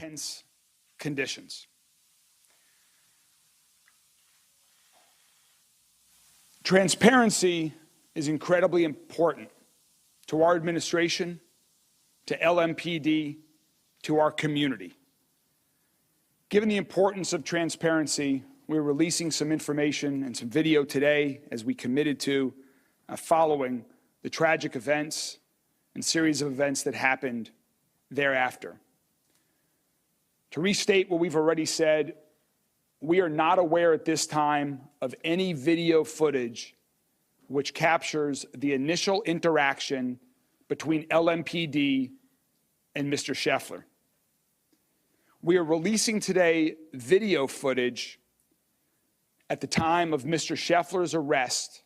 tense conditions. Transparency is incredibly important to our administration, to LMPD, to our community. Given the importance of transparency, we're releasing some information and some video today, as we committed to, following the tragic events and series of events that happened thereafter. To restate what we've already said, we are not aware at this time of any video footage which captures the initial interaction between LMPD and Mr. Scheffler. We are releasing today video footage at the time of Mr. Scheffler's arrest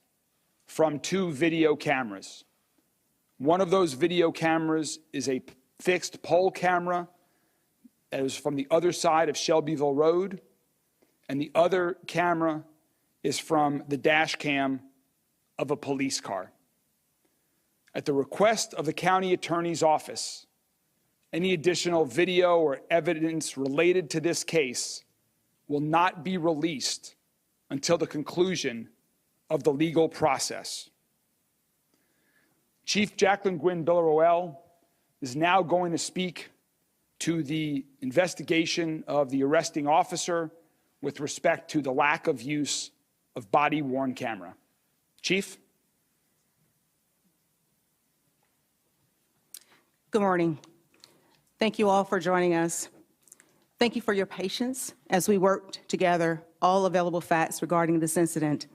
from 2 video cameras. One of those video cameras is a fixed pole camera that is from the other side of Shelbyville Road, and the other camera is from the dash cam of a police car. At the request of the county attorney's office, any additional video or evidence related to this case will not be released until the conclusion of the legal process. Chief Jacqueline Gwynn Villaroel is now going to speak to the investigation of the arresting officer with respect to the lack of use of body-worn camera. Chief? Good morning. Thank you all for joining us. Thank you for your patience as we worked together all available facts regarding this incident.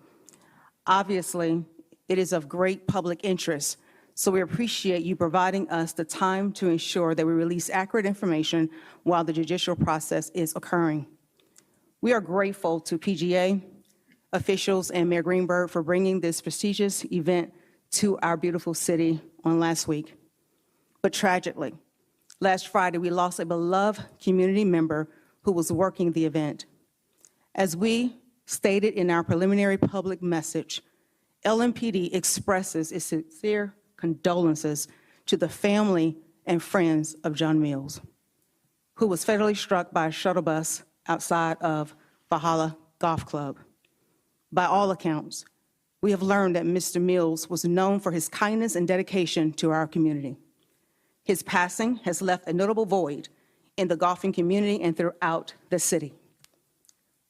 Obviously, it is of great public interest, so we appreciate you providing us the time to ensure that we release accurate information while the judicial process is occurring. We are grateful to PGA, officials, and Mayor Greenberg for bringing this prestigious event to our beautiful city on last week. But tragically, last Friday, we lost a beloved community member who was working the event. As we stated in our preliminary public message, LMPD expresses its sincere condolences to the family and friends of John Mills, who was fatally struck by a shuttle bus outside of Valhalla Golf Club. By all accounts, we have learned that Mr. Mills was known for his kindness and dedication to our community. His passing has left a notable void in the golfing community and throughout the city.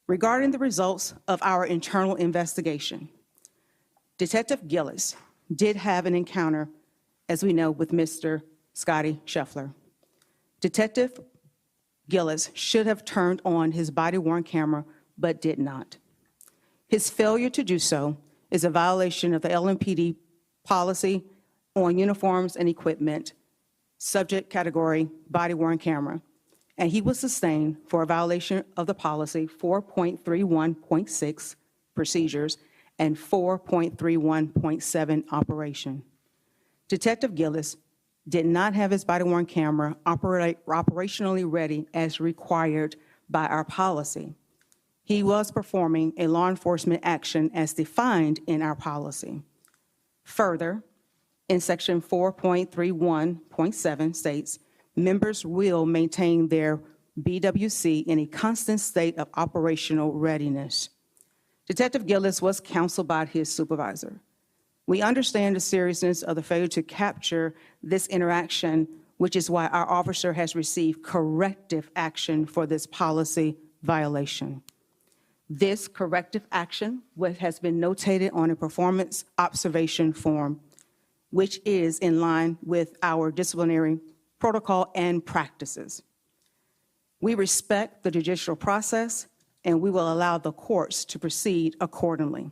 Regarding the results of our internal investigation, Detective Gillis did have an encounter, as we know, with Mr. Scotty Scheffler. Detective Gillis should have turned on his body-worn camera, but did not. His failure to do so is a violation of the LMPD policy on uniforms and equipment, subject category body-worn camera, and he was sustained for a violation of the policy 4.31.6 procedures and 4.31.7 operation. Detective Gillis did not have his body-worn camera operationally ready as required by our policy. He was performing a law enforcement action as defined in our policy. Further, in section 4.31.7 states, members will maintain their BWC in a constant state of operational readiness. Detective Gillis was counseled by his supervisor. We understand the seriousness of the failure to capture this interaction, which is why our officer has received corrective action for this policy violation. This corrective action has been notated on a performance observation form, which is in line with our disciplinary protocol and practices. We respect the judicial process, and we will allow the courts to proceed accordingly.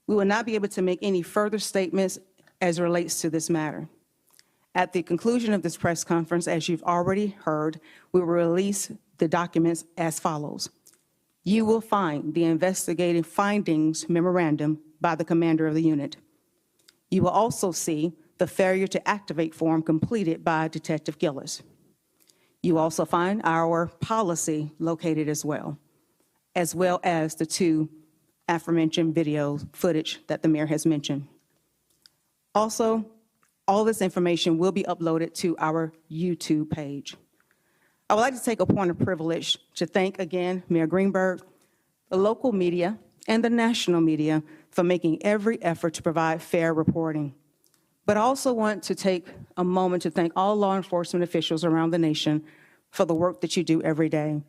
We will not be able to make any further statements as it relates to this matter. At the conclusion of this press conference, as you've already heard, we will release the documents as follows. You will find the investigative findings memorandum by the commander of the unit. You will also see the failure to activate form completed by Detective Gillis. You will also find our policy located as well as the 2 aforementioned video footage that the mayor has mentioned. Also, all this information will be uploaded to our YouTube page. I would like to take a point of privilege to thank again Mayor Greenberg, the local media, and the national media for making every effort to provide fair reporting. But I also want to take a moment to thank all law enforcement officials around the nation for the work that you do every day.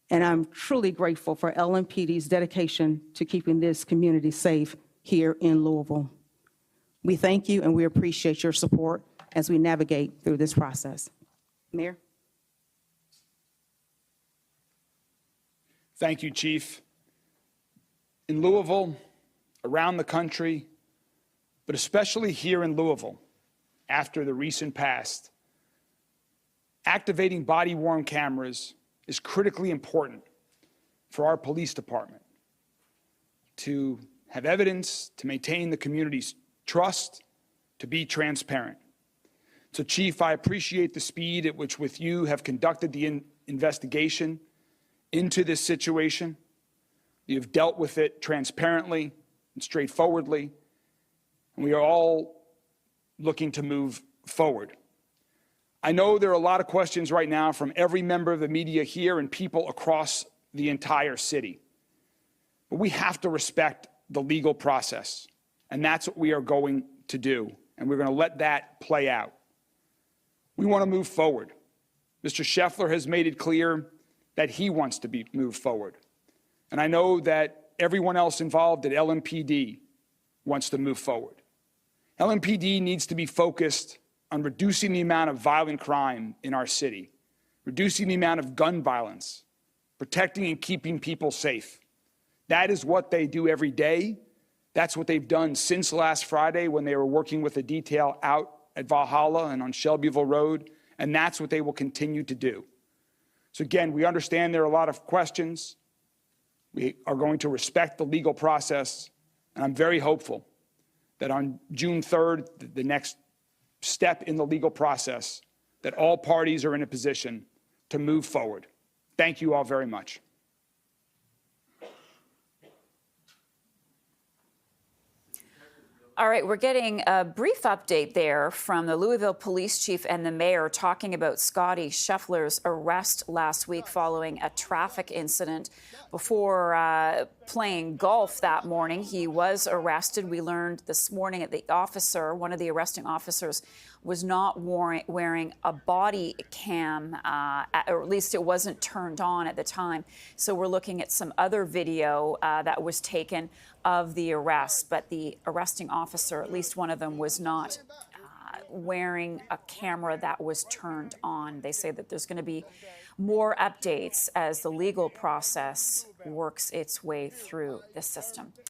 And I'm truly grateful for LMPD's dedication to keeping this community safe here in Louisville. We thank you and we appreciate your support as we navigate through this process. Mayor? Thank you, Chief. In Louisville, around the country, but especially here in Louisville, after the recent past, activating body-worn cameras is critically important for our police department to have evidence, to maintain the community's trust, to be transparent. So, Chief, I appreciate the speed at which with you have conducted the investigation into this situation. You've dealt with it transparently and straightforwardly, and we are all looking to move forward. I know there are a lot of questions right now from every member of the media here and people across the entire city. But we have to respect the legal process, and that's what we are going to do, and we're going to let that play out. We want to move forward. Mr. Scheffler has made it clear that he wants to move forward. And I know that everyone else involved at LMPD wants to move forward. LMPD needs to be focused on reducing the amount of violent crime in our city, reducing the amount of gun violence, protecting and keeping people safe. That is what they do every day. That's what they've done since last Friday when they were working with a detail out at Valhalla and on Shelbyville Road, and that's what they will continue to do. So again, we understand there are a lot of questions. We are going to respect the legal process, and I'm very hopeful that on June 3rd, the next step in the legal process, that all parties are in a position to move forward. Thank you all very much. All right, we're getting a brief update there from the Louisville police chief and the mayor talking about Scotty Scheffler's arrest last week following a traffic incident. Before playing golf that morning, he was arrested. We learned this morning that one of the arresting officers, was not wearing a body cam, or at least it wasn't turned on at the time. So we're looking at some other video that was taken of the arrest, but the arresting officer, at least one of them, was not wearing a camera that was turned on. They say that there's going to be more updates as the legal process works its way through the system.